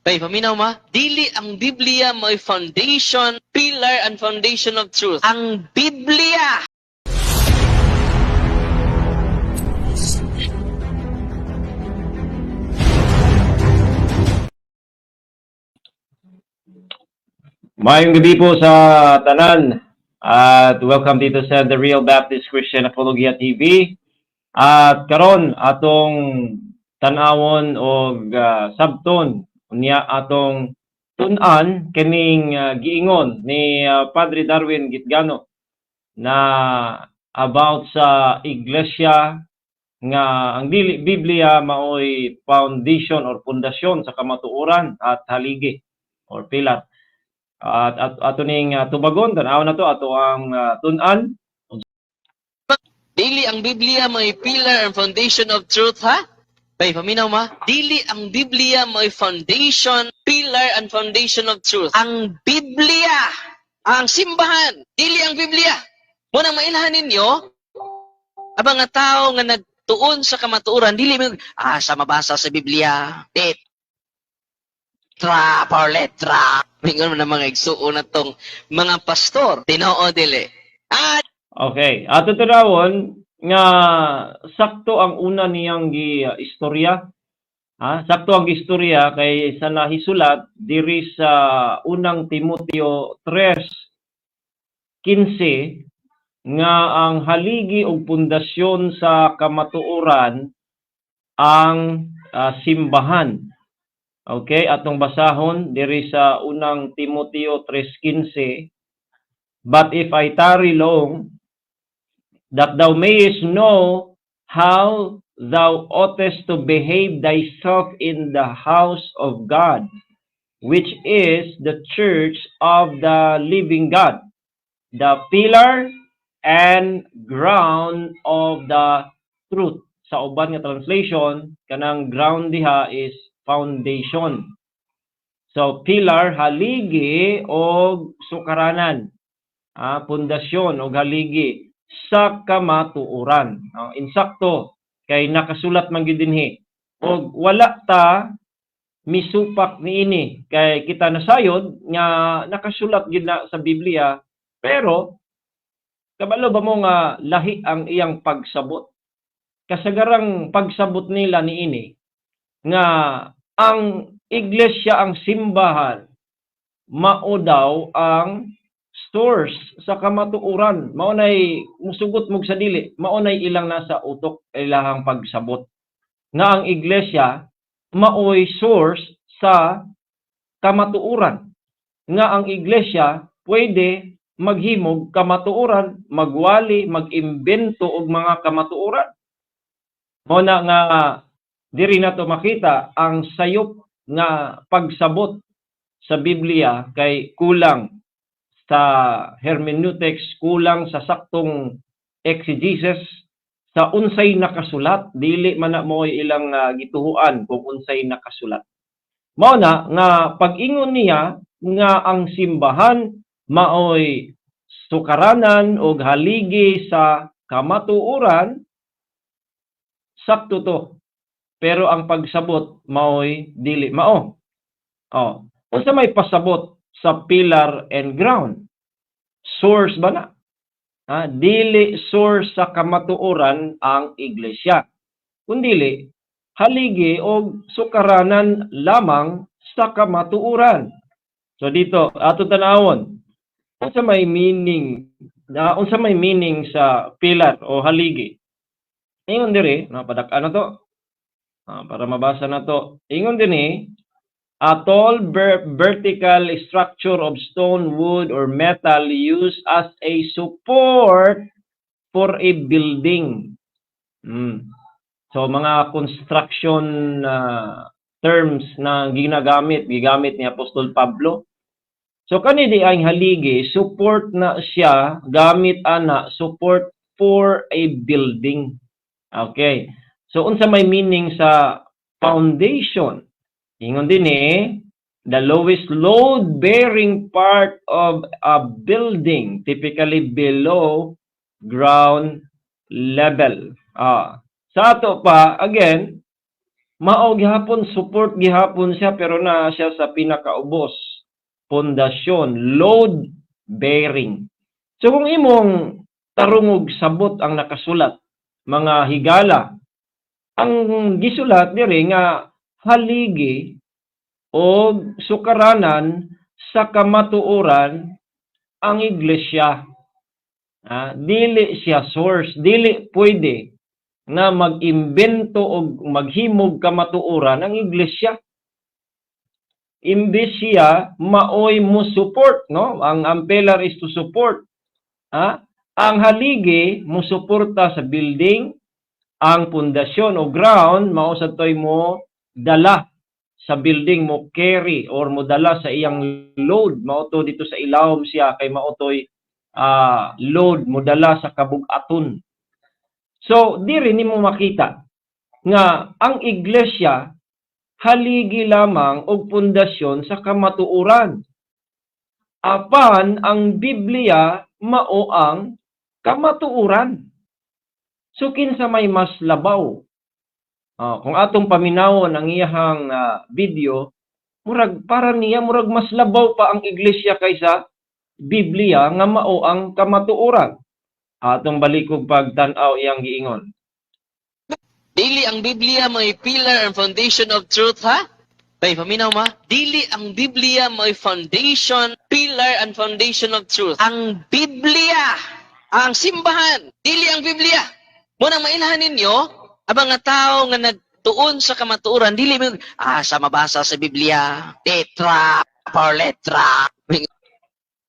Bay, paminaw ma? Dili ang Biblia may foundation, pillar and foundation of truth. Ang Biblia! Mayong gabi po sa tanan at welcome dito sa The Real Baptist Christian Apologia TV. At karon atong tan-awon og sabton unya atong tun-an kining giingon ni Padre Darwin Gitgano na about sa iglesia nga ang dili Biblia maoy foundation or pundasyon sa kamatuoran at haligi or pilar. At ato ning tubagon tan-aw na to ato ang tun-an. Dili ang Biblia may pillar and foundation of truth, ha? Bay, paminaw ma? Dili ang Biblia may foundation, pillar and foundation of truth. Ang Biblia! Ang simbahan! Dili ang Biblia! Munang mailhan ninyo, abang nga tao nga nagtuon sa kamatuoran, dili mo, sa mabasa sa Biblia, letra or letra. Mingon na mga igsuo na tong mga pastor, tinoo dili. At Okay, ato tunawon nga sakto ang una niyang istorya. Sakto ang istorya kay sa nahisulat diri sa unang Timoteo 3:15 nga ang haligi og pundasyon sa kamatuoran ang simbahan. Okay, atong basahon diri sa unang Timoteo 3:15. But if I tarry long, that thou mayest know how thou oughtest to behave thyself in the house of God, which is the church of the living God, the pillar and ground of the truth. Sa uban nga translation, kanang ground diha is foundation. So, pillar, haligi o sukaranan. Pundasyon o haligi sa kamatuoran. Insakto, kay nakasulat man gyud dinhi. Og wala ta misupak niini kay kita nasayod nga nakasulat gyud na sa Biblia, pero kabalo ba mo nga lahi ang iyang pagsabot? Kasagarang pagsabot nila niini nga ang iglesia, ang simbahan, mao daw ang source sa kamatuoran. Mao nay musugot mog sa dili, mao nay ilang nasa utok ilahang pagsabot nga ang iglesia maoy source sa kamatuoran, nga ang iglesia pwede maghimog kamatuoran, magwali, mag-imbento og mga kamatuoran. Mao na nga diri nato makita ang sayop nga pagsabot sa Biblia kay kulang sa hermeneutics, kulang sa saktong exegesis sa unsay nakasulat, dili man na mo'y ilang gituhuan kung unsay nakasulat. Mao na nga pag-ingon niya nga ang simbahan maoy sukaranan o haligi sa kamatuoran, sakto to. Pero ang pagsabot maoy dili mao. Unsa may pasabot sa pillar and ground? Source ba na? Dili source sa kamatuoran ang iglesia. Kundili haligi o sukaranan lamang sa kamatuoran. So dito ato tanawon unsa may meaning sa pillar o haligi. Ingon diri, napadak-an na to. Para mabasa na to. Ingon dinhi, a tall vertical structure of stone, wood, or metal used as a support for a building. So, mga construction terms na gigamit ni Apostol Pablo. So, kanidi ang haligi, support na siya, gamit support for a building. Okay. So, unsa may meaning sa foundation? Ingon din the lowest load-bearing part of a building, typically below ground level. Sa ato pa, again, Mao gihapon support gihapon siya pero na siya sa pinakaubos. Pundasyon, load bearing. So kung imong tarungog sabot ang nakasulat, mga higala, ang gisulat diri nga haligi o sukaranan sa kamatuoran ang iglesia. Dili siya source, dili pwede nga mag-imbento o maghimog kamatuoran ang iglesia. Imbes siya maoy mo support, no? Ang pillar is to support. Ang haligi mo suporta sa building, ang pundasyon o ground mao sa toy mo dala sa building mo carry or mo dala sa iyang load mao to dito sa ilawom siya kay mao toy load mo dala sa kabug-aton. So diri nimo makita nga ang iglesia haligi lamang og pundasyon sa kamatuoran. Apan ang Biblia mao ang kamatuoran. So kinsa may mas labaw? Kung atong paminawon ang iyahang video, murag para niya murag mas labaw pa ang iglesia kaysa Biblia nga mao ang kamatuoran. Atong balikog pagtan-aw iyang giingon. Dili ang Biblia may pillar and foundation of truth, ha? Bay, paminaw ma? Dili ang Biblia may foundation, pillar and foundation of truth. Ang Biblia, ang simbahan, dili ang Biblia. Munang mainhan ninyo, abang nga tao nga nagtuon sa kamatuoran, dili mo, sa mabasa sa Biblia, letra por letra.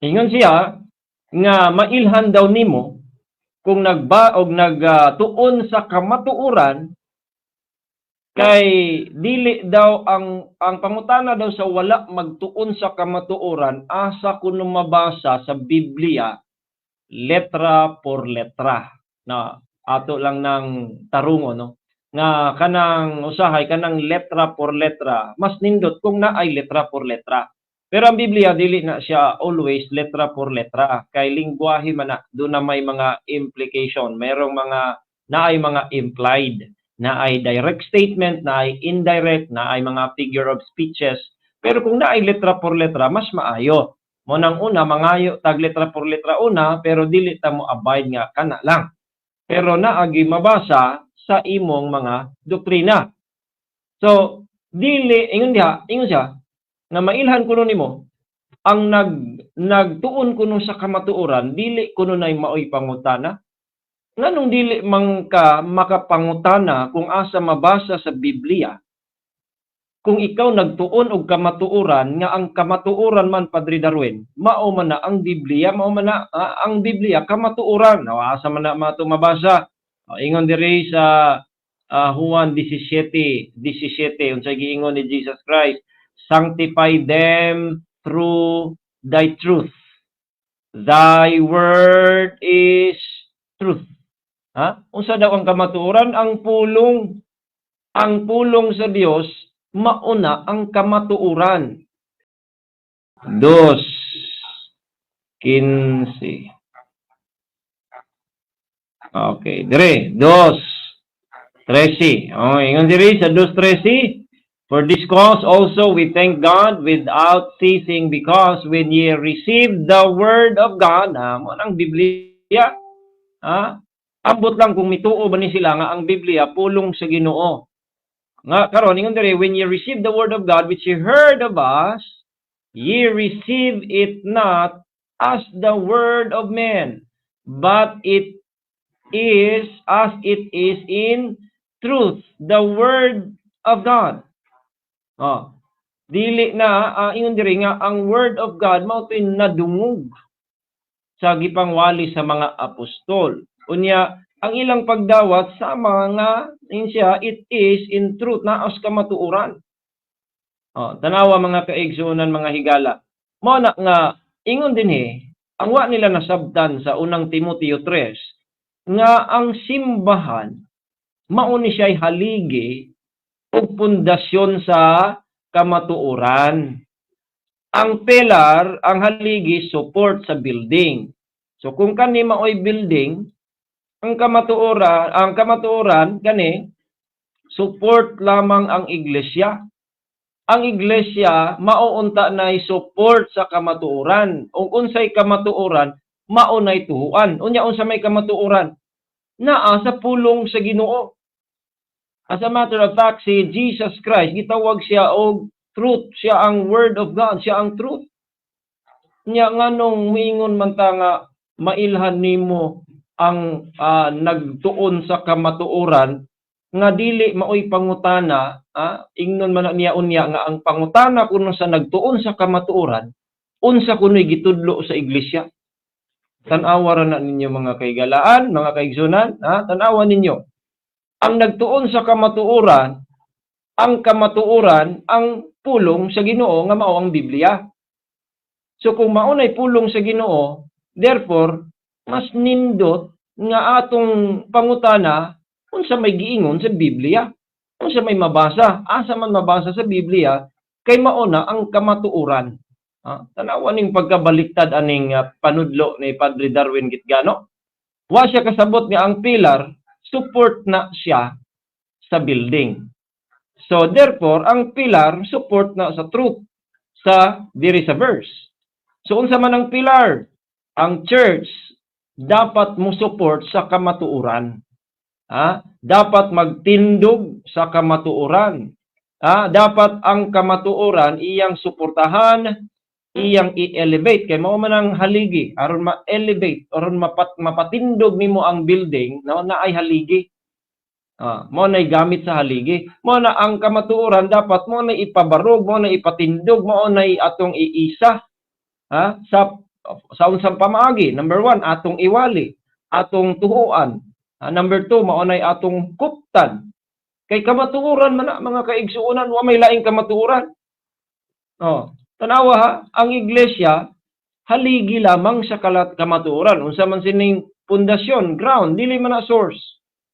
Ingon siya nga mailhan daw nimo kung nagtuon sa kamatuoran kay dili daw ang pangutana daw sa wala magtuon sa kamatuoran asa kuno mabasa sa Biblia letra por letra na ato lang ng tarungo no nga kanang usahay kanang letra por letra mas nindot kung naay letra por letra. Pero ang Biblia dili na siya always letra por letra kay lingwahe man na do na may mga implication, merong mga naay mga implied, naay direct statement, naay indirect, naay mga figure of speeches. Pero kung naay letra por letra mas maayo. Mo nang una mangayo tag letra por letra una pero dili ta mo abide nga kana lang. Pero naagi mabasa sa imong mga doktrina. So dili ingon siya nga mailhan kuno nimo ang nagtuon kuno sa kamatuoran dili kuno nay maoy pangutana nganong dili man ka makapangutana kung asa mabasa sa Biblia kung ikaw nagtuon og kamatuoran nga ang kamatuoran man Padre Darwin mao man na ang Biblia mao man na ang Biblia kamatuoran asa man na mato mabasa ingon diri sa Juan 17:17 unsay giingon ni Jesus Christ, sanctify them through thy truth. Thy word is truth. Unsa daw ang kamatuoran? Ang pulong sa Dios mauna ang kamatuoran. 2:15. Okay, dire 2:13. Ingon diri sa 2:13. For this cause also we thank God without ceasing, because when ye received the word of God, mo ang Biblia, ambot lang kung mituo ba ni sila nga ang Biblia pulong sa Ginoo. Nga karon ingon diri, when ye received the word of God which ye heard of us, ye receive it not as the word of men, but it is as it is in truth, the word of God. Dili na ingon diri nga ang word of God mao toy nadungog sa gipangwali sa mga apostol. Unya ang ilang pagdawat sa mga siya it is in truth naos kamatuoran. Tanawa mga kaigsuonan mga higala. Mao na nga ingon dinhi ang wa nila nasabtan sa unang Timoteo 3 nga ang simbahan mao ni siya'y haligi og pundasyon sa kamatuoran. Ang pillar, ang haligi, support sa building. So kung kani maoy building, ang kamatuoran kani support lamang ang iglesia. Ang iglesia mauunta na support sa kamatuoran. Ug unsay kamatuoran, maunay tuhuan. Unya unsa may kamatuoran? Naa sa pulong sa Ginoo. As a matter of fact, si Jesus Christ gitawag siya og truth. Siya ang word of God, siya ang truth. Nya nganong miingon man ta nga mailhan nimo ang nagtuon sa kamatuoran nga dili maoy pangutana, ingnon man niya unya nga ang pangutana kuno sa nagtuon sa kamatuoran unsa kunoy gitudlo sa iglesia. Tan-awa ra na ninyo mga kaigalaan, mga kaigsunan, tan-awa ninyo. Ang nagtuon sa kamatuoran, ang pulong sa Ginoo nga mao ang Biblia. So kung maunay pulong sa Ginoo, therefore mas nindot nga atong pangutana unsa may giingon sa Biblia. Unsa may mabasa, asa man mabasa sa Biblia kay mauna ang kamatuoran. Tanawa ning pagkabaliktad aning panudlo ni Padre Darwin Gitgano. Wa siya kasabot nga ang pilar support na siya sa building. So therefore ang pilar support na sa truth sa diri sa verse. So unsa man ang pilar? Ang church dapat mo support sa kamatuoran. Dapat magtindog sa kamatuoran. Dapat ang kamatuoran iyang suportahan, iyang i-elevate kay mao man ang haligi aron ma-elevate aron mapatindog nimo ang building na ay haligi. Mo na gamit sa haligi. Mo na ang kamatuoran dapat mo na ipabarog, mo na ipatindog, mo na atong iisa sa unsang pamaagi. Number 1, atong iwali, atong tuhuan. Number 2, maunay atong kuptan. Kay kamatuoran man mga kaigsuonan, wa may laing kamatuoran. Tanawa ang iglesia haligi lamang sa kamatuoran. Unsa man sining pundasyon, ground, dili man na source.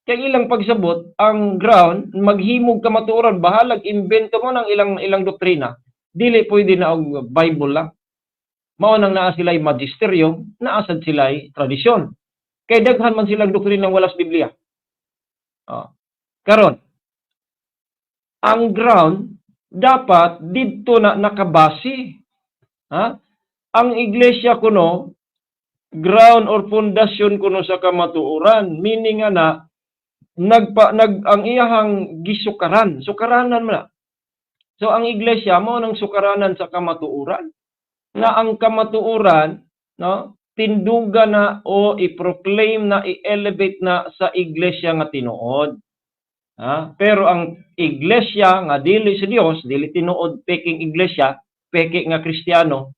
Kay ilang pagsabot ang ground maghimog kamatuoran, bahalag imbento mo ng ilang doktrina. Dili pwede na og Bible lang. Mao nang naa sila'y magisterium, naasad sila'y tradisyon. Kay daghan man silang doktrina ng walas Biblia. Karon, ang ground dapat didto na nakabase. Ang iglesia kuno ground or pundasyon kuno sa kamatuoran, meaning na ang iyahang sukaranan man. So ang iglesia mao nang sukaranan sa kamatuoran. Na ang kamatuoran, tinduga na o i-proclaim na, i-elevate na sa iglesia nga tinuod. Pero ang iglesia nga dili sa Dios, dili tinuod peking iglesia, peke nga Kristiyano,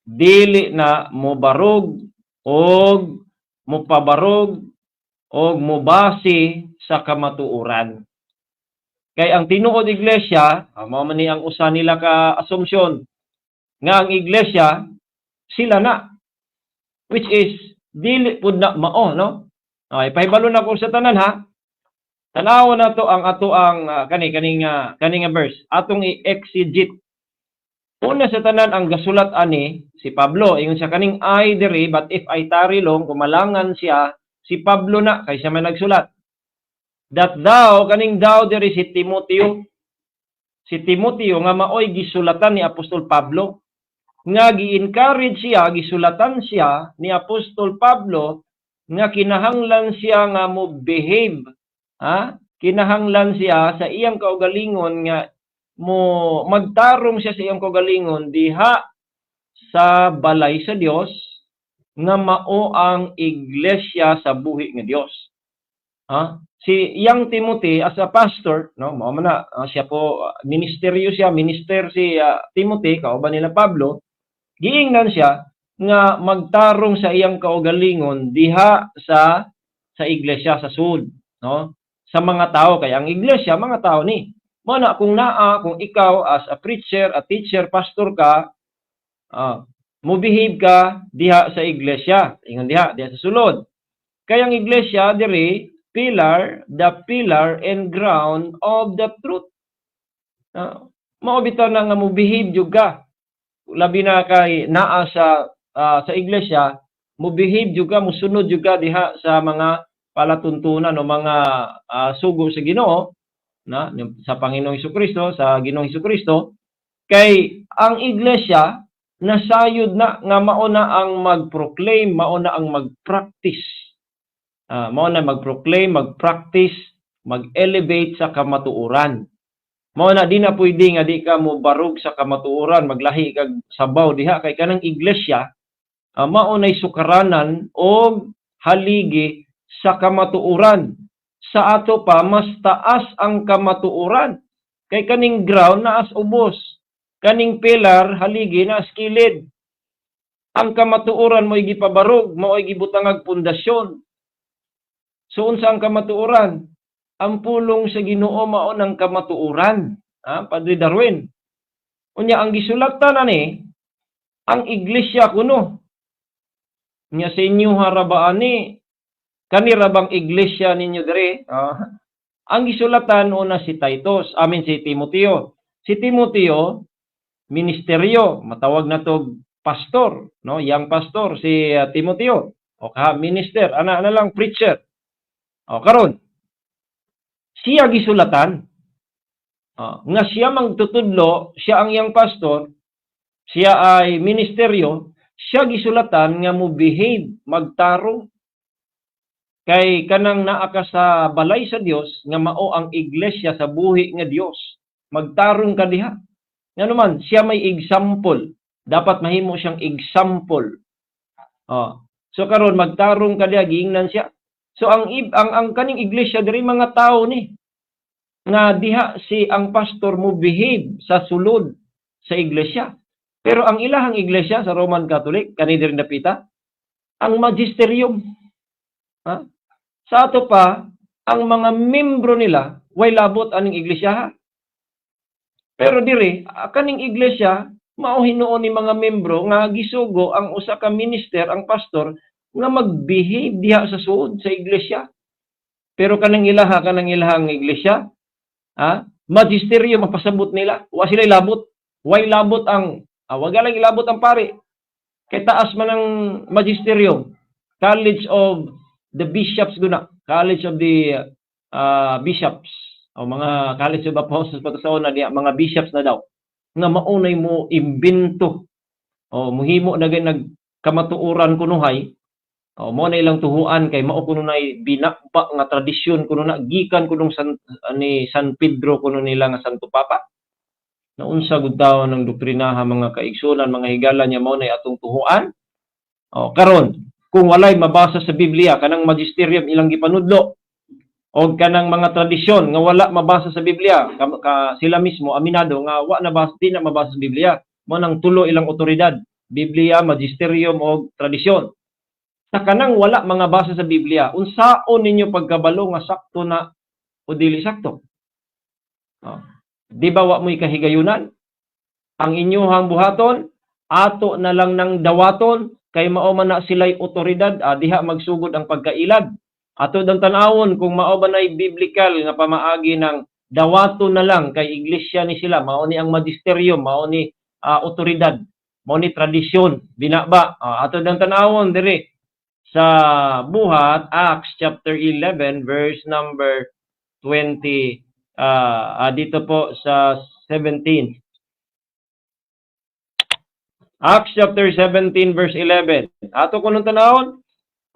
dili na mobarog og mopabarog og mobase sa kamatuoran. Kay ang tinuod iglesia, mao man ni ang usa nila ka assumption nga ang iglesia sila na, which is dili pud na mao, no? Ipahibalo na ko sa tanan Tanaw na to ang ato ang kaning verse atong i-exegete. Una sa tanan ang gasulat ani si Pablo ingon sa kaning I diri, but if I tarry long, kumalangan siya si Pablo na kay siya man nagsulat. That thou kaning thou diri si Timoteo. Si Timoteo nga maoy gisulatan ni Apostol Pablo. Nga gi-encourage siya, gisulatan siya ni Apostol Pablo nga kinahanglan siya nga mo behave. Kinahanglan siya sa iyang kaugalingon nga mo magtarong siya sa iyang kaugalingon diha sa balay sa Dios nga mao ang iglesia sa buhi nga Dios. Si young Timothy as a pastor, mao man na siya po minister si Timothy kauban nila Pablo. Giingnan siya nga magtarong sa iyang kaugalingon diha sa iglesia sa sud, sa mga tao. Kaya ang iglesia mga tao ni. Mo na kung ikaw as a preacher, a teacher, pastor ka, mo behave ka diha sa iglesia. Ingon diha sa sulod. Kaya ang iglesia diri the pillar and ground of the truth. Mao bitaw na nga mo behave jud ka. Labi na kay naa sa iglesia, mo behave jud ka, mo sunod jud ka diha sa mga palatuntunan o mga sugo sa Ginoo, na sa Panginoong Hesukristo, sa Ginoong Hesukristo, kay ang iglesia nasayod na nga mao na ang mag-proclaim, mao na ang mag-practice. Mao na mag-proclaim, mag-practice, mag-elevate sa kamatuoran. Mao na di na pwede nga di ka mo barug sa kamatuoran, maglahi kag sabaw diha kay kanang iglesia mao nay sukaranan o haligi sa kamatuoran. Sa ato pa mas taas ang kamatuoran. Kay kaning ground na as ubos, kaning pillar haligi na as kilid. Ang kamatuoran mo gipabarog, mao gibutangag pundasyon. So unsa ang kamatuoran? Ang pulong sa Ginoo mao ng kamatuoran. Padre Darwin. Unya ang gisulatan na ni ang iglesia kuno. Nya sa inyo harabaan ni kanira bang iglesia ninyo dire? Ang gisulatan una si Titus, si Timoteo. Si Timoteo ministeryo, matawag na to pastor, no? Young pastor si Timoteo. O minister, ana lang preacher. O karon siya gisulatan. Nga siya magtutudlo, siya ang young pastor, siya ay ministeryo, siya gisulatan nga mo behave, magtarong. Kay kanang naa ka sa balay sa Dios nga mao ang iglesia sa buhi nga Dios. Magtarong ka diha. Nga naman, siya may example. Dapat mahimo siyang example. So karon magtarong ka diha, giingnan siya. So ang kaning iglesia diri mga tao ni nga diha si ang pastor mo behave sa sulod sa iglesia. Pero ang ilahang iglesia sa Roman Catholic kani diri napita ang magisterium. Sa ato pa ang mga membro nila way labot aning iglesia. Pero diri kaning iglesia mao hinuon ni mga membro nga gisugo ang usa ka minister, ang pastor nga mag-behave diha sa suod sa iglesia. Pero kanang ilahang iglesia, magisterium mapasabot nila, wa sila labot. Way labot ang wag lang ilabot ang pare. Kay taas man ang magisterium, College of the Bishops guna, College of the Bishops, o mga College of Apostles patasaon na diya, mga bishops na daw nga maunay mo imbento o muhimo na nagkamatuoran kunuhay. Mo na ilang tuhuan kay mao kuno nay binakpa nga tradisyon kuno na gikan kunong ni San Pedro kuno nila nga Santo Papa. Naunsa gud tawo ng doktrinaha mga kaigsunan, mga higala niya mao nay atong tuhuan. Karon kung walay mabasa sa Biblia kanang magisterium ilang gipanudlo o kanang mga tradisyon nga wala mabasa sa Biblia, sila mismo aminado nga wa na basa, di na mabasa sa Biblia. Mo nang tulo ilang otoridad, Biblia, magisterium o tradisyon. Sa kanang wala mga basa sa Biblia, unsaon ninyo pagkabalo nga sakto na o dili sakto? Di ba wa mo'y kahigayunan? Ang inyuhang buhaton, ato na lang ng dawaton, kay mao man na sila'y otoridad, diha magsugod ang pagkailad. Ato dang tanawon kung mao ba nay biblical nga pamaagi ng dawaton na lang kay iglesia ni sila, mao ni ang magisterium, mao ni otoridad, mao ni tradisyon, binaba. Ato dang tanawon diri sa buhat, Acts chapter 11 verse number 20, dito po sa 17. Acts chapter 17 verse 11. Ato kunong tanawon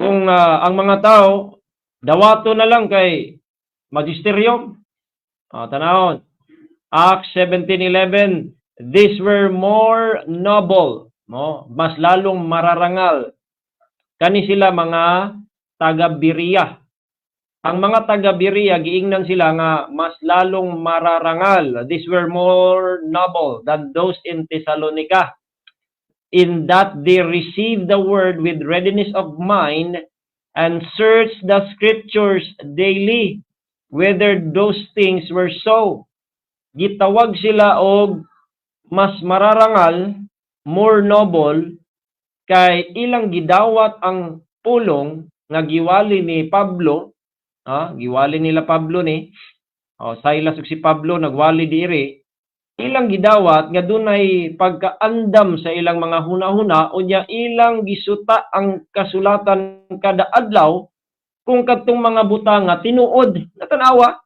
kung ang mga tao dawato na lang kay magisterium. Tanawon. Acts 17:11. These were more noble, mas lalong mararangal. Kani sila mga taga-Berea. Ang mga taga-Berea, giingnan sila nga mas lalong mararangal. These were more noble than those in Thessalonica, in that they received the word with readiness of mind and searched the scriptures daily, whether those things were so. Gitawag sila og mas mararangal, more noble, kay ilang gidawat ang pulong nga giwali ni Pablo, giwali nila Pablo ni, Silas ug si Pablo nagwali diri, ilang gidawat nga dunay pagkaandam sa ilang mga hunahuna, unya ilang gisuta ang kasulatan kada adlaw kung kadtong mga butang nga tinuod, natanawa,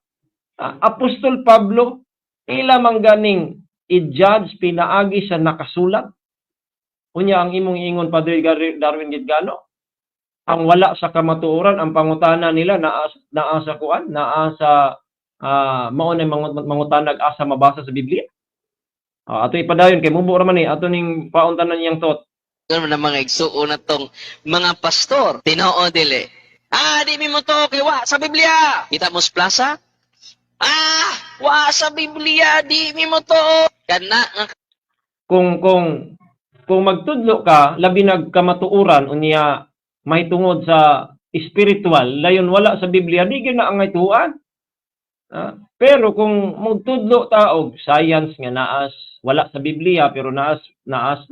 Apostol Pablo, ila man ganing i-judge pinaagi sa nakasulat. Unya ang imong ingon Padre Darwin Gitgano, ang wala sa kamatuoran, ang pangutana nila naa sa kuan, naa sa mao na mangutanag asa mabasa sa Biblia. Ato ipadayon kay mubo ra man ni ato ning pauntanan niyang tot. Ganun na mga igsuo na tong mga pastor. Tinoo dili. Di mi mo to kay wa sa Biblia. Kita mo sa plaza? Wa sa Biblia, di mi mo to. Kana nga Kung magtudlo ka labi nagkamatuoran unya mahitungod sa spiritual, layon wala sa Biblia, di gyud na angay tuhuan. Pero kung magtudlo ta og science nga naas wala sa Biblia pero naas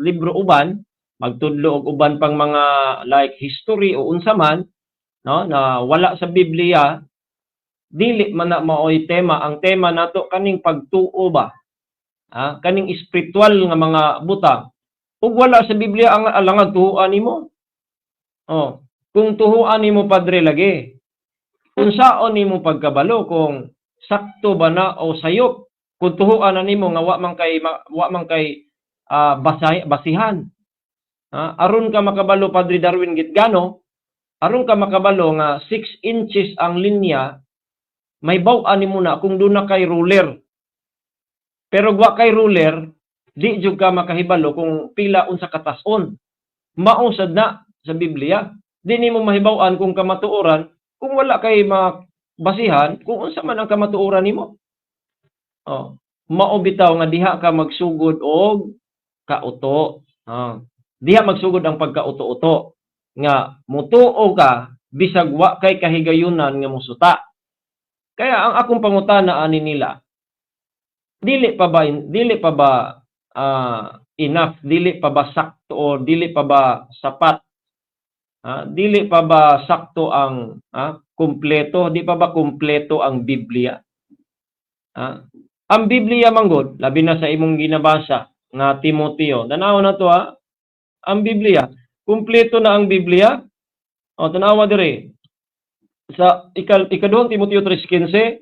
libro uban, magtudlo og uban pang mga like history o unsa man, no, na wala sa Biblia, dili man na maoy tema. Ang tema nato kaning pagtuo ba, kaning spiritual nga mga butang. Ug wala sa Biblia ang alangad tuhuan nimo. Kung tuhuan nimo Padre lagi, unsaon nimo pagkabalo kung sakto ba na o sayop? Kung tuhuan na nimo nga wa man kay basihan. Aron ka makabalo Padre Darwin Gitgano, aron ka makabalo nga 6 inches ang linya, may baw-an nimo na kung doon na kay ruler. Pero wa kay ruler, di jud ka makahibalo kung pila unsa katason. Mausad na sa Biblia. Di nimo mahibaw-an kung kamatuoran kung wala kay basihan kung unsa man ang kamatuoran nimo. Mao bitaw nga diha ka magsugod og kauto. Diha magsugod ang pagkauto-uto nga mutuo ka bisag wa kay kahigayunan nga musuta. Kaya ang akong pangutana ani nila, dili pa ba enough, dili pa ba sakto o dili pa ba sapat? Dili pa ba sakto ang kumpleto? Di pa ba kumpleto ang Biblia? Ang Biblia manggod, labi na sa imong ginabasa nga Timoteo. Tanaw na to ang Biblia. Kumpleto na ang Biblia. Tanawa dire. Sa ikaduhang Timoteo 3:15,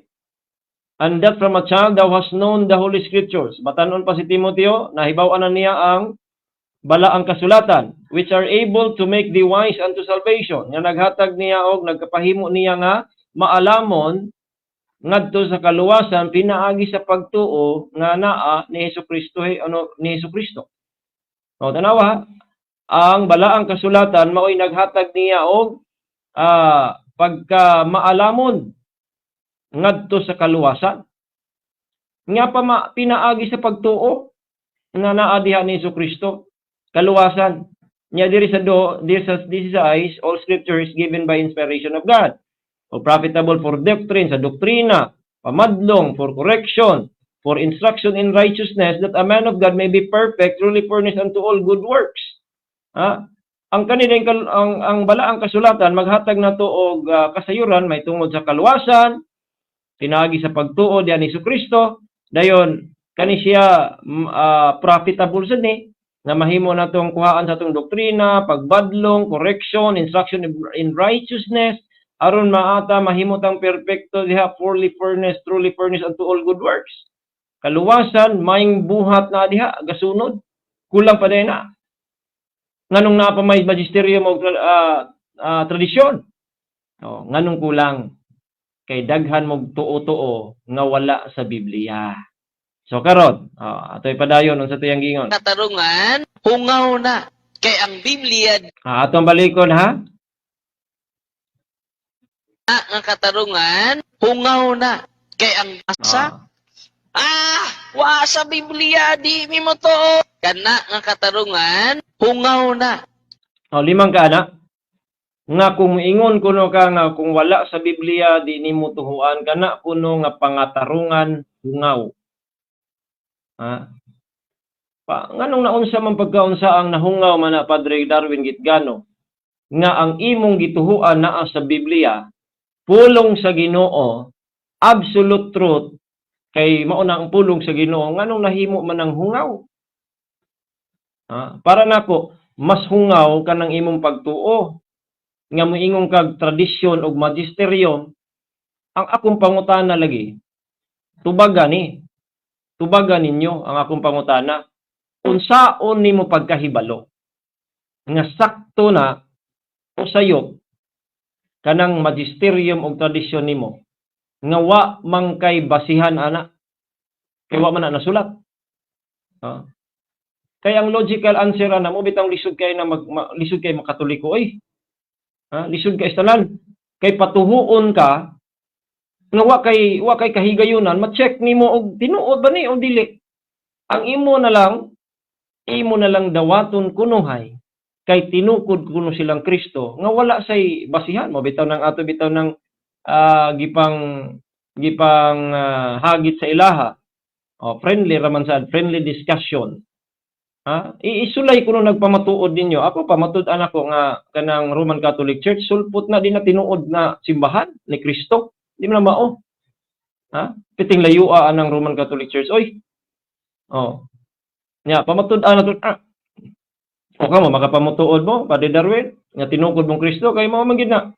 and that from a child thou hast known the Holy Scriptures. Batanon pa si Timoteo, nahibaw-an na niya ang balaang kasulatan, which are able to make thee wise unto salvation. Nga naghatag niya og nagkapahimo niya nga maalamon ngadto sa kaluwasan pinaagi sa pagtuo nga naa ni Hesukristo ni Hesukristo. Tanawa, ang balaang kasulatan mao'y naghatag niya og pagka maalamon ngadto sa kaluwasan. Nga pa pinaagi sa pagtuo nga naa diha ni Hesukristo. Kaluwasan. Nya diri sa this is eyes, all scripture is given by inspiration of God. O profitable for doctrine, sa doktrina, pamadlong, for correction, for instruction in righteousness, that a man of God may be perfect, truly furnished unto all good works. Ang ang balaang kasulatan maghatag na to og kasayuran may tungod sa kaluwasan, pinaagi sa pagtuo diha ni Hesukristo, dayon kani siya profitable sad ni nga mahimo natong kuhaan sa atong doktrina, pagbadlong, correction, instruction in righteousness, aron maata mahimo tang perpekto diha, fully furnished, truly furnished unto all good works. Kaluwasan, maing buhat na diha, gasunod. Kulang pa din na. Nganong na pa may magisterium o tradisyon. Nganong kulang? Kay daghan mo tuo-tuo nga wala sa Biblia. So karon, ato'y padayon unsa tuyang gingon. katarungan, hungaw na. Kay ang Biblia Atong balikon ha. ang katarungan, hungaw na. Kay ang asa, wa sa Biblia, di mi mo to. Kana nga katarungan, hungaw na. Limang ka na. Nga kung ingon kuno ka nga kung wala sa Biblia di nimo tuhuan kana kuno nga pangatarungan hungaw. Nganong naunsa man pagkaunsa ang nahungaw man na Padre Darwin Gitgano nga ang imong gituhuan naa sa Biblia pulong sa Ginoo, absolute truth, kay mao na ang pulong sa Ginoo, nganong nahimo man ang hungaw? Para nako mas hungaw kanang imong pagtuo nga moingon kag tradisyon og magisterium. Ang akong pangutana lagi, tubagan ninyo ang akong pangutana. Unsaon nimo pagkahibalo nga sakto na o sayop kanang magisterium og tradisyon nimo nga wa man kay basihan ana kay wa man na nasulat. Kaya ang logical answer ana mo bitang lisod kay na lisod kay makatoliko oy. Lisod kay tanan kay patuhuon ka nga wa kay kahigayunan ma-check nimo og tinuod ba ni o dili. Ang imo na lang dawaton kunuhay kay tinukod kuno silang Kristo nga wala say basihan mo bitaw ng gipang hagit sa ilaha. Friendly raman sad, friendly discussion. Iisulay kuno nagpamatuod ninyo. Ako pamatud-an ako nga kanang Roman Catholic Church sulpot na din na tinuod na simbahan ni Kristo. Di man mao. Piting layua anang Roman Catholic Church. Oy. Pamatud-an nato. O kamo makapamutuod mo, Padre Darwin, nga tinukod mong Kristo kay mao man gid na.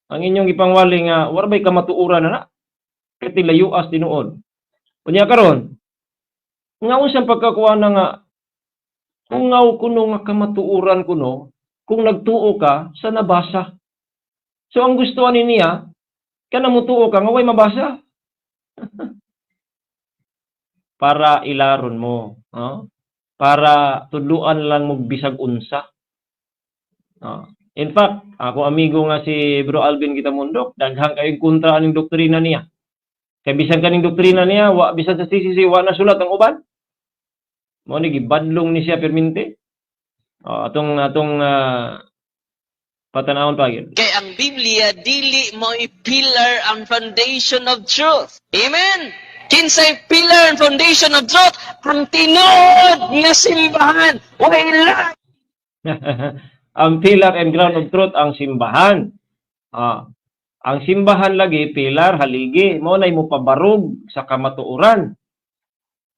Ang inyong gipangwali nga warbay ka matuuran na. Piting layuas tinuod. Unya karon, nga unsang pagkakuha na nga ungaw kuno nga kamatuuran kuno kung nagtuo ka sa nabasa. So ang gusto ani niya kanang mutuo ka nga way mabasa. Para ilaron mo, para tudluan lang mo bisag unsa. In fact, ako amigo nga si Bro Alvin Kitamundok, daghang kayong kontra aning doktrina niya. Kay bisan kaning doktrina niya, bisan sa CCC wa na sulat ang uban. Mo ni gibadlong ni siya permente. Atong patanawon pa gyud. Kay ang Biblia dili mo pillar and foundation of truth. Amen. Kinsay pillar and foundation of truth? Ang tinuod nga simbahan. Wala. Ang pillar and ground of truth ang simbahan. Ang simbahan lagi pilar haligi mo nay mo pabarog sa kamatuoran.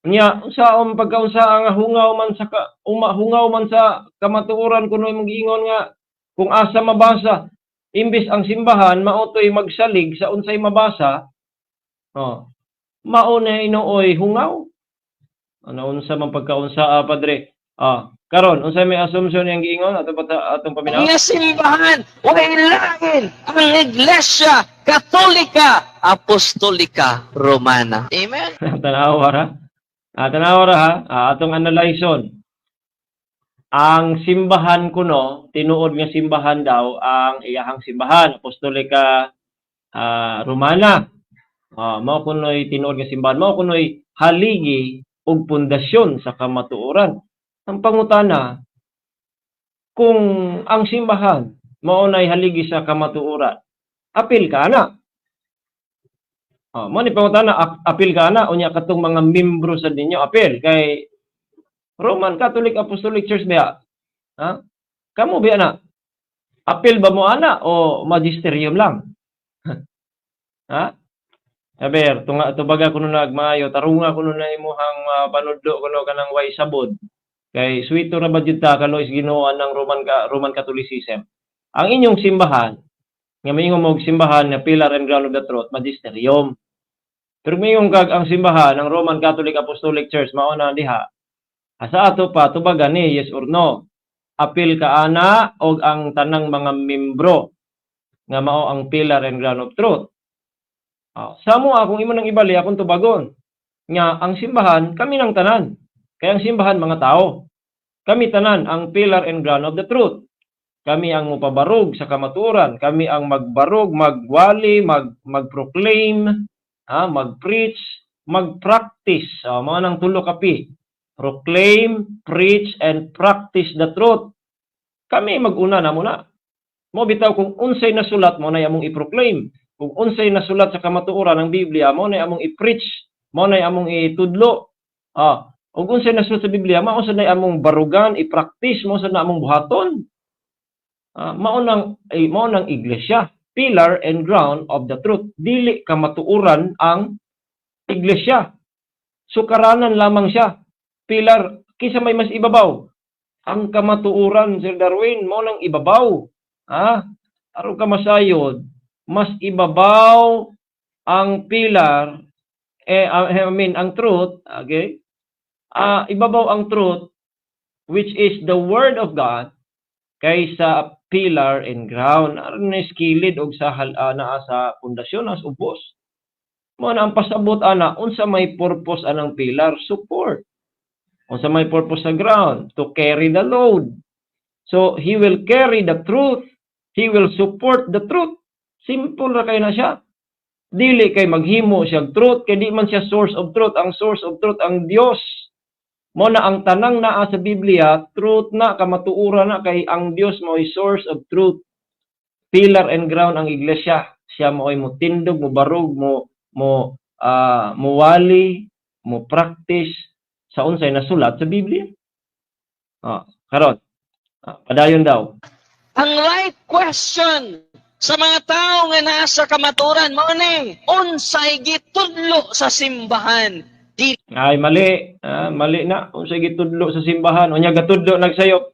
Nya unsaon pagkaunsa ang hungaw man sa kamatuoran kuno imong giingon nga kung asa mabasa imbis ang simbahan mautoy magsalig sa unsay mabasa mao na inooy hungaw. Ano unsa man pagkaunsa Padre? Karon unsay may assumption yang giingon atong paminaw? Nga simbahan wailain ang Iglesia Katolika Apostolika Romana. Amen. Tanawa ra atong analyson. Ang simbahan kuno, tinuod nga simbahan daw ang iyahang simbahan, Apostolika Romana. Mao kuno'y tinuod nga simbahan, mao kuno'y haligi og pundasyon sa kamatuoran. Ang pangutana, kung ang simbahan mao nay haligi sa kamatuoran, apil ka na. Mo ni pangutana, apil ka na unya katong mga membro sa ninyo apil kay Roman Catholic Apostolic Church ba? Kamo ba na? Apil ba mo ana o magisterium lang? Aber, tubaga kuno nagmaayo, tarunga kuno na imuhang panudlo kuno kanang way sabod. Kay suwito ra ba jud ta kalois Ginoo ng Roman Catholicism. Ang inyong simbahan, nga mayingon mo simbahan nga pillar and ground of the truth, magisterium. Pero mayingon kag ang simbahan ng Roman Catholic Apostolic Church mao na diha. Asa ato pa tubaga ni yes or no. Apil ka ana og ang tanang mga membro nga mao ang pillar and ground of truth. Samo akong imo nang ibali akong tubagon. Nga ang simbahan kami nang tanan. Kaya ang simbahan mga tao. Kami tanan ang pillar and ground of the truth. Kami ang mupabarog sa kamatuoran. Kami ang magbarog, magwali, mag-proclaim, mag-preach, mag-practice. Mga nang tulo kapi. Proclaim, preach, and practice the truth. Kami mag-una na muna. Mo bitaw kung unsay nasulat mo na among i-proclaim. Kung unsay nasulat sa kamatuoran ng Biblia, mo na among i-preach, mo na among itudlo. Kung unsay nasulat sa Biblia, mao sa na among barugan, i-practice, mo sa na among buhaton. Mao nang iglesia, pillar and ground of the truth. Dili kamatuoran ang iglesia. Sukaranan lamang siya. Pilar, kisa may mas ibabaw. Ang kamatuoran, Sir Darwin, mo nang ibabaw. Aron ka masayod, mas ibabaw ang pilar ang truth, okay? Ibabaw ang truth, which is the word of God, kaysa pillar and ground. Aron na skilled og sa naa sa pundasyon as ubos. Mo na ang pasabot ana unsa may purpose anang pillar, support. Unsa may purpose sa ground, to carry the load. So he will carry the truth, he will support the truth. Simple ra kay na siya. Dili kay maghimo siya truth, kay di man siya source of truth. Ang source of truth ang Dios. Mo na ang tanang naa sa Biblia, truth na, kamatuoran na, kay ang Dios mo ay source of truth. Pillar and ground ang iglesia. Siya mo ay motindog, mo barug, mo wali, mo practice sa unsay nasulat sa Biblia. Karon. Padayon daw. Ang right question sa mga tao nga nasa kamaturan mo ni, unsay gitudlo sa simbahan? Ay, mali. Mali na. Unsay gitudlo sa simbahan. Unya gatudlo nagsayop.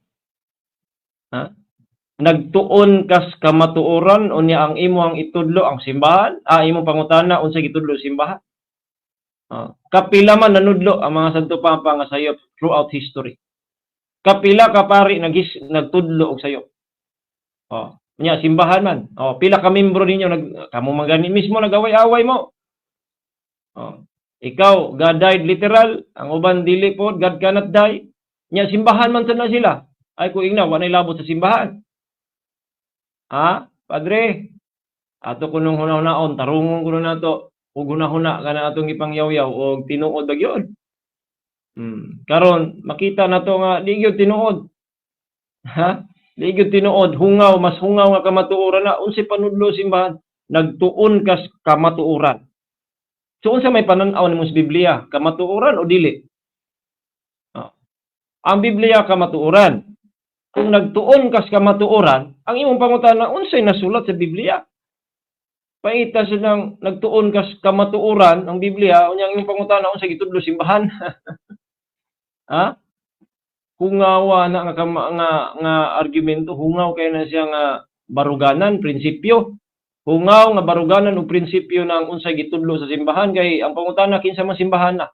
Nagtuon kas kamatuoran, unya ang imo ang itudlo ang simbahan. Imong pangutana, unsay gitudlo sa simbahan. Kapila man nanudlo ang mga Santo Papa nga sayop throughout history. Kapila ka pari nagtudlo og sayop. Unya simbahan man. Pila ka membro ninyo kamo magani mismo nagaway-away mo. Ikaw, God died literal, ang uban dili po, God cannot die. Nya simbahan man sana sila. Ay ko ingna, wanay labot sa simbahan. Padre, ato kunong hunahunaon, tarungon kuno nato, ug hunahuna kana atong ipangyaw-yaw og tinuod ba gyud. Karon makita nato nga di gyud tinuod. Di gyud tinuod, mas hungaw nga kamatuoran na unsay panudlo simbahan, nagtuon kas kamatuoran. So, unsa may pananaw nimo sa Biblia? Kamatuoran o dili? Ang Biblia kamatuoran. Kung nagtuon kas kamatuoran, ang imong pangutana, unsay nasulat sa Biblia? Paita sa nang nagtuon kas kamatuoran, ang Biblia, unyang imong pangutana, unsay gitudlo simbahan? Hungawa na nga argumento, hungaw kay na siya nga baruganan, prinsipyo. Hungaw nga baruganan og prinsipyo ng unsay gitudlo sa simbahan kay ang pangutana kinsa man simbahan na.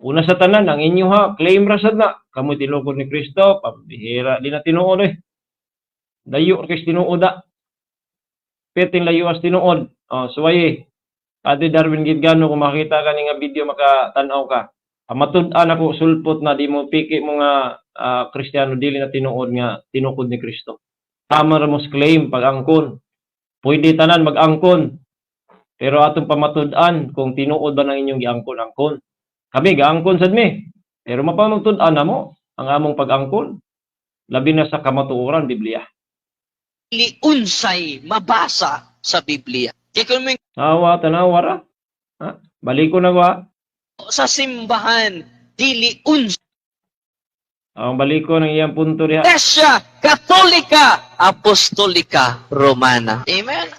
Una sa tanan ang inyo claim ra sad na kamo tinuod ni Kristo, pabihira di na tinuod Dayo kay tinuod Peting layo as tinuod. Suwaye. Ate Darwin Gidgano kung makita ka nga video makatanaw ka. Matud-an ako sulpot na di mo piki mo nga Kristiyano dili na tinuod nga tinukod ni Kristo. Tama ra mo claim pag-angkon. Pwede tanan mag-angkon. Pero atong pamatud-an kung tinuod ba ng inyong giangkon-angkon. Kami gaangkon sad mi. Pero mapamatud-an na mo ang among pag-angkon. Labi na sa kamatuoran Biblia. Dili unsay mabasa sa Biblia. Kaya kung may Tanawa ra. Balik ko na wa. sa simbahan, dili unsay Ang balik ko ng iyang punto diha. Iglesia Katolika Apostolika Romana. Amen.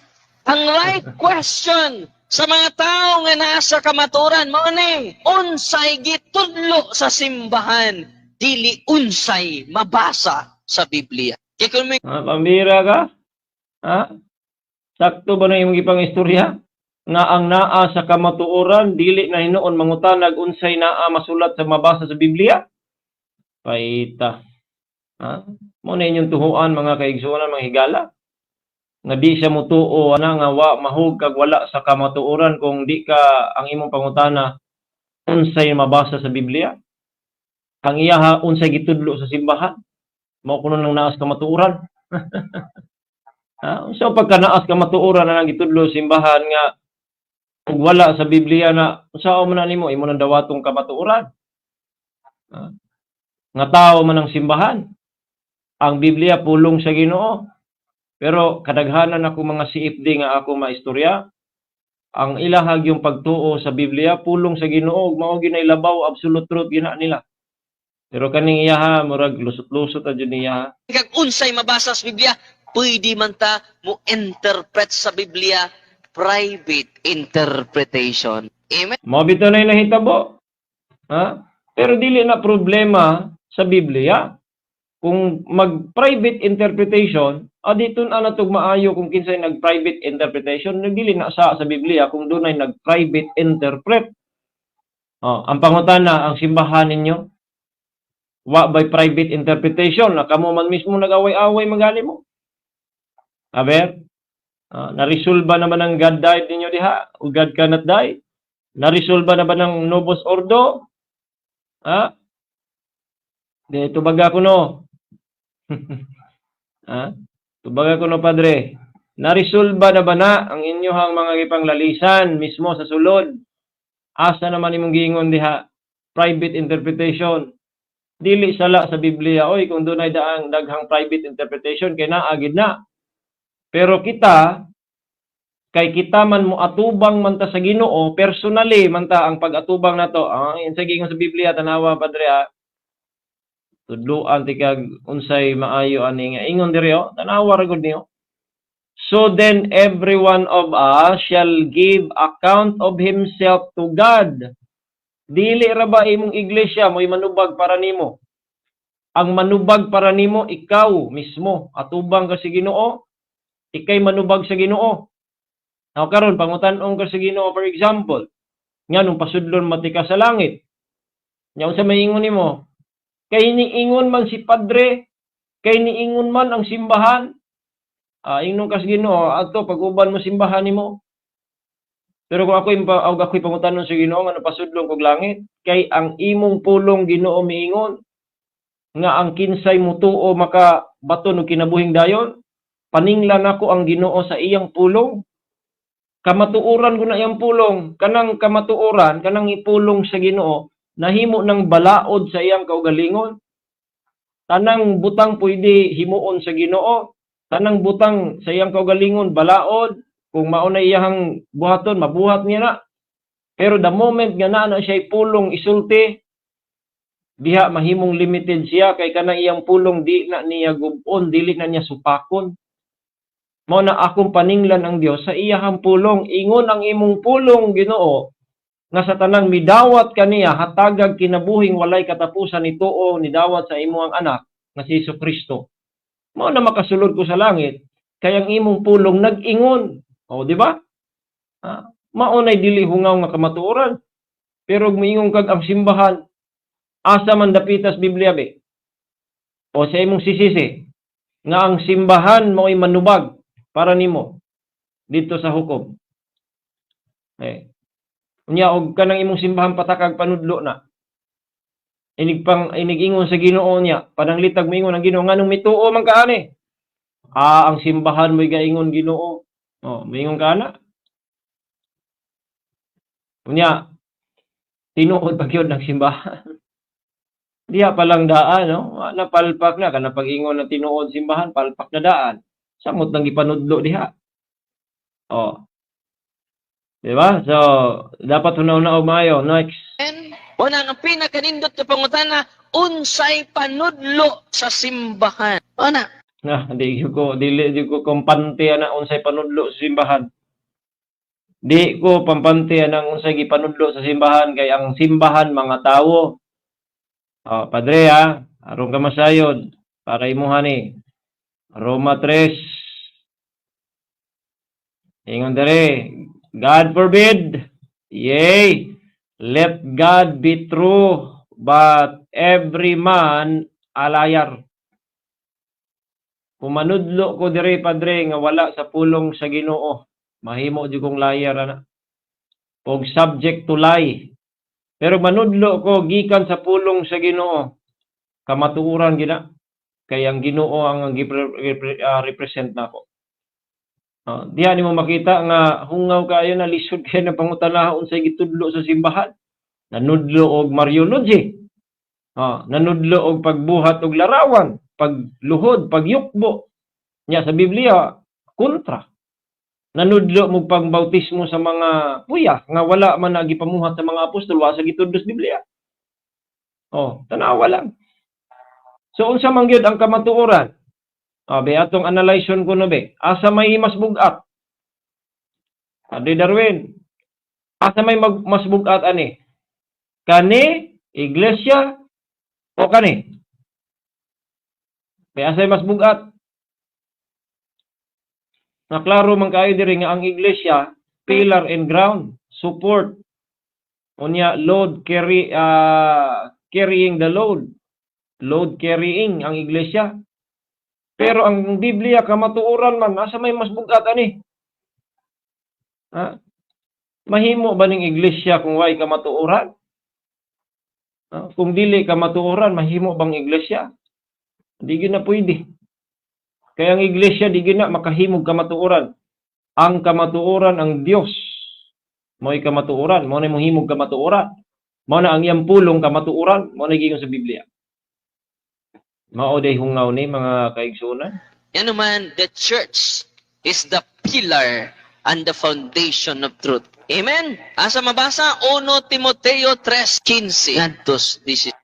Ang right question sa mga tao nga nasa kamaturan mo ni, unsay gitudlo sa simbahan, dili unsay mabasa sa Biblia. Kaya kung may Pambira ka? Sakto ba na imong ipang istorya? Nga ang naa sa kamatuoran, dili na hinuon mangutanag unsay naa masulat sa mabasa sa Biblia? Paita. Mo na inyong tuhuan mga kaigsuonan, mga higala. Nga di siya mutuo nga mahug kag wala sa kamatuoran kung di ka ang imong pangutana unsay mabasa sa Biblia. Ang iyaha unsay gitudlo sa simbahan. Mao kuno nang naas kamatuoran. So pagka naas kamatuoran na nang gitudlo sa simbahan nga kung wala sa Biblia na sao man nimo imo nang dawatong kamatuoran. Nga tao man ang simbahan. Ang Biblia pulong sa Ginoo. Pero kadaghanan ako mga CFD nga ako maistorya. Ang ilahag yung pagtuo sa Biblia pulong sa Ginoo, mao ginailabaw absolute truth gina nila. Pero kaning iyaha murag lusot-lusot adyo niya. kag unsay mabasa sa Biblia, pwede man ta mo interpret sa Biblia private interpretation. Amen. Mao bitaw na nahitabo. Pero dili na problema sa Biblia. kung mag-private interpretation, dito na natog maayo kung kinsay nag-private interpretation, nagdili na sa Biblia kung doon ay nag-private interpret. Ang pangutana, ang simbahan ninyo, wa by private interpretation, na kamo man mismo nag-away-away magali mo. Aber, naresolba naman ang God died ninyo diha, o God cannot die. Naresolba na ba ng Novus Ordo? Dito baga ko no. Tubaga ko no, Padre. Naresolba na ba na ang inyohang mga gipanglalisan mismo sa sulod? Asa naman imong giingon diha? Private interpretation. Dili sala sa Biblia. Oy, kung doon ay daghang private interpretation, kay naagid na. Pero kita, kay kita man mo atubang man ta sa Ginoo, personally man ta ang pag-atubang nato. Sa giingon sa Biblia, tanawa, Padre, tudluan ti kag unsay maayo ani nga ingon diri tanawa ra gud niyo. So then every one of us shall give account of himself to God. Dili ra ba imong iglesia mo'y manubag para nimo? Ang manubag para nimo ikaw mismo, atubang ka sa Ginoo, ikay manubag sa Ginoo. Karon pangutan-ong ka sa Ginoo, for example, nga nung pasudlon mati ka sa langit. Nya unsa maingon nimo? Kay niingon man si Padre, kay niingon man ang simbahan. Ingnon kas Ginoo, adto pag-uban mo simbahan nimo. Pero kung ako'y pangutanon sa Ginoo nga napasudlong kog langit, kay ang imong pulong Ginoo miingon nga ang kinsay mutuo makabaton og kinabuhing dayon, paninglan ako ang Ginoo sa iyang pulong. Kamatuoran ko na iyang pulong, kanang kamatuoran, kanang ipulong sa Ginoo, nahimo ng balaod sa iyang kaugalingon. Tanang butang pwede himuon sa Ginoo. Tanang butang sa iyang kaugalingon balaod. Kung mao na iyang buhaton, mabuhat niya na. Pero the moment nga na siya pulong isulti, diha mahimong limited siya kay kanang iyang pulong di na niya gubon, dili na niya supakon. Mao na akong paninglan ang Dios sa iyang pulong. Ingon ang imong pulong Ginoo nga sa tanang midawat kaniya hatagag kinabuhing walay katapusan nituo ni dawat sa imong anak nga si Jesucristo. Mao na makasulod ko sa langit kay ang imong pulong nag-ingon. Di ba? Mao nay dili hungaw nga kamatuoran. Pero moingon kag ang simbahan, asa man dapitas Biblia be? O sa imong sisisi nga ang simbahan mo'y manubag para nimo dito sa hukom. Unya og kanang imong simbahan patakag panudlo na. Inig-ingon sa Ginoo niya, pananglitag moingon ang Ginoo nganong mituo man kaani. Ang simbahan mo'y gaingon Ginoo. Moingon ka na. Unya tinuod pagyud ng simbahan. Diha palang daan, napalpak na kana pag-ingon na tinuod simbahan, palpak na daan. Samot nang gipanudlo diha. Di ba? So, dapat hunaw-hunaw mayo. Next. Una nga pinakanindot na pangutana, unsay panudlo sa simbahan. Una. Dili ko kumpante na unsay panudlo sa simbahan. Di ko pampante ang unsay gipanudlo sa simbahan kay ang simbahan mga tawo. Padre aron ka masayod para imuha ni Roma 3. Ingon dere, God forbid, yea, let God be true, but every man a liar. Pumanudlo ko dere, Padre, nga wala sa pulong sa Ginoo. Mahimo di kong liar ana. Og subject to lie. Pero manudlo ko gikan sa pulong sa Ginoo. Kamatuoran gina kay ang Ginoo ang represent nako. Diha nimo makita nga hungaw kayo na lisod kayo na pangutanahon sa gitudlo sa simbahan. Nanudlo og Mariology. Nanudlo og pagbuhat og larawan, pagluhod, pagyukbo. Nya sa Biblia kontra. Nanudlo mo pangbautismo sa mga puya nga wala man nagipamuhat sa mga apostol wa sa gitudlo sa Biblia. Tanawa lang. So unsa man gyud ang kamatuoran? Be atong analyson ko no be. Asa may mas bugat? Adi Darwin. Asa may mas bugat ani? Kani iglesia o kani? Kaya asay mas bugat. Na klaro man kayo diri nga ang iglesia pillar and ground, support. Unya carrying the load. Load carrying ang iglesia. Pero ang Biblia kamatuoran man asa may mas bugat ani? Ha? Mahimo ba ning iglesia kung way kamatuoran? Kung dili kamatuoran, mahimo bang iglesia? Di gyud na pwede. Kaya ang iglesia di gyud na makahimog kamatuoran. Ang kamatuoran ang Dios. Mo'y kamatuoran, mo na mohimog kamatuoran. Mo na ang iyang pulong kamatuoran, mo na giingon sa Biblia. Mao day hungaw ni mga kaigsunan. Yan naman, the church is the pillar and the foundation of truth. Amen? Asa mabasa? 1 Timoteo 3:15. Ngadtos, this is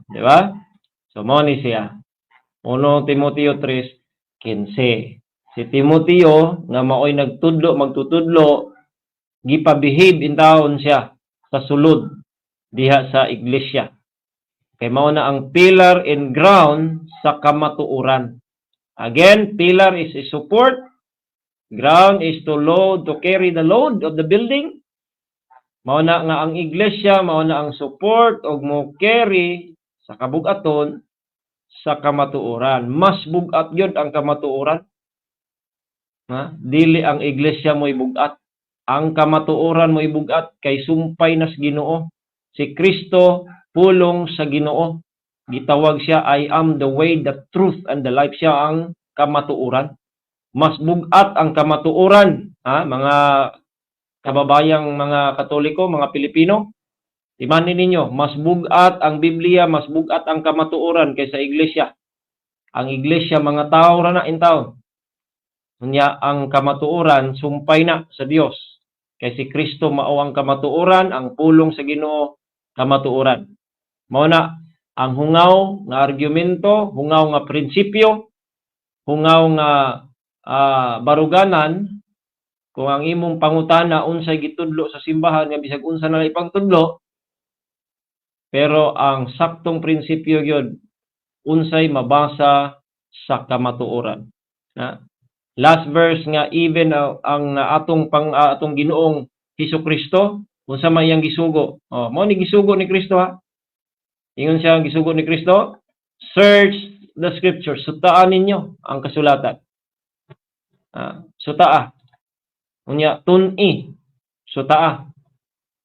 Di ba? So mo ni siya. 1 Timoteo 3:15. Si Timoteo nga maoy magtutudlo, gipabehave in taon siya sa sulod diha sa iglesia. Kay mao na ang pillar and ground sa kamatuoran. Again, pillar is a support, ground is to carry the load of the building. Mao na nga ang iglesia, mao na ang support og mo carry sa kabugaton sa kamatuoran. Mas bugat yun ang kamatuoran. Dili ang iglesia mo ibugat. Ang kamatuoran mo ibugat kay sumpay nas Ginoo. Si Kristo pulong sa Ginoo. Gitawag siya, I am the way, the truth, and the life. Siya ang kamatuoran. Mas bugat ang kamatuoran, mga kababayang mga Katoliko, mga Pilipino. Imanin ninyo, mas bugat ang Biblia, mas bugat ang kamatuoran kaysa iglesia. Ang iglesia, mga tao ra na in taon. Unya ang kamatuoran, sumpay na sa Dios. Kay si Kristo mao ang kamatuoran, ang pulong sa Ginoo, kamatuoran. Mao na ang hungaw nga argumento, hungaw nga prinsipyo, hungaw nga baruganan, kung ang imong pangutana unsay gitudlo sa simbahan nga bisag unsa na ipagtudlo, pero ang saktong prinsipyo gyud unsay mabasa sa kamatuoran. Last verse nga even ang atong Ginoong Hesukristo unsa may yang gisugo. Mao ni gisugo ni Kristo ha. Ingon siya ang gisugo ni Kristo, search the scriptures, sutaan ninyo ang kasulatan. Sutaa. Unya tun-i, sutaa.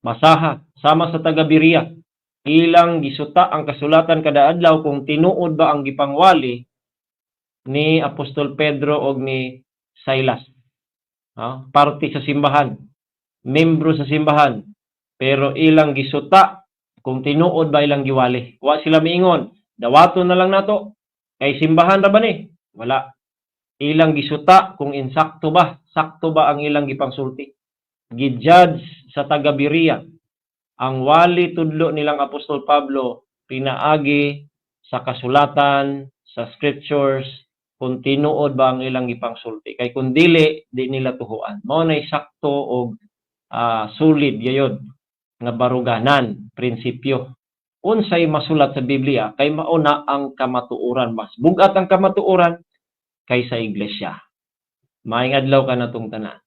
Masaha sama sa taga Berea. Ilang gisuta ang kasulatan kada adlaw kung tinuod ba ang gipangwali ni Apostol Pedro og ni Silas. Parte sa simbahan, membro sa simbahan, pero ilang gisuta kung tinuod ba ilang giwali. Wa sila miingon, dawaton na lang nato kay simbahan ra ba ni? Wala. Ilang gisuta kung insakto ba, sakto ba ang ilang gipangsulti. Gijudge sa taga Berea ang wali tudlo nilang Apostol Pablo pinaagi sa kasulatan, sa scriptures, kung tinuod ba ang ilang ipangsulti. Kay kung dili, di nila tuhuan. Mao nay sakto og solid gayud nga baruganan, prinsipyo. Unsay masulat sa Biblia kay mauna ang kamatuoran. Mas bugat ang kamatuoran kaysa iglesia. Maayong adlaw ka natong tanan.